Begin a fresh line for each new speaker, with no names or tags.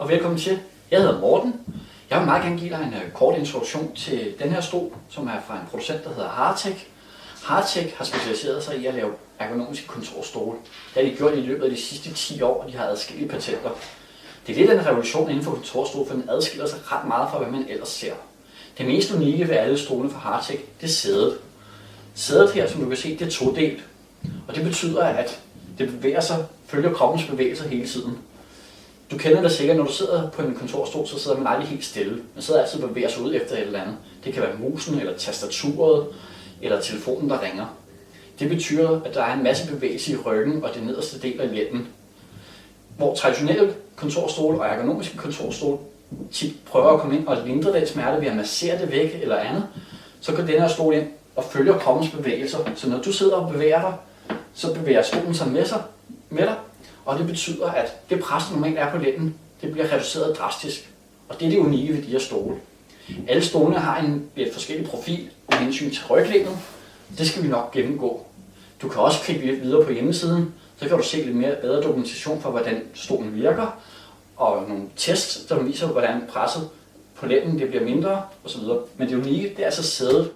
og velkommen til. Jeg hedder Morten. Jeg vil meget gerne give dig en kort introduktion til den her stol, som er fra en producent, der hedder Hartech. Hartech har specialiseret sig i at lave ergonomiske kontorstole. Det har de gjort i løbet af de sidste 10 år, og de har adskillige patenter. Det er lidt af en revolution inden for kontorstol, for den adskiller sig ret meget fra, hvad man ellers ser. Det mest unikke ved alle stolene fra Hartech, det er sædet. Sædet her, som du kan se, det er todelt. Og det betyder, at det bevæger sig, følger kroppens bevægelser hele tiden. Du kender det sikkert, når du sidder på en kontorstol, så sidder man aldrig helt stille. Man sidder altid og bevæger sig ud efter et eller andet. Det kan være musen, eller tastaturet, eller telefonen, der ringer. Det betyder, at der er en masse bevægelse i ryggen og det nederste del af lænden. Hvor traditionelle kontorstole og ergonomiske kontorstole tit prøver at komme ind og lindre den smerte ved at massere det væk eller andet, så går den her stol ind og følger kroppens bevægelser. Så når du sidder og bevæger dig, så bevæger stolen sig med dig, og det betyder, at det pres, der normalt er på lænden, det bliver reduceret drastisk. Og det er det unikke ved de her stole. Alle stolene har en lidt forskellig profil med hensyn til ryglænet. Det skal vi nok gennemgå. Du kan også klikke lidt videre på hjemmesiden, så kan du se lidt mere bedre dokumentation for, hvordan stolen virker, og nogle tests, der viser, hvordan presset på lænden det bliver mindre osv. Men det unikke, det er altså sædet.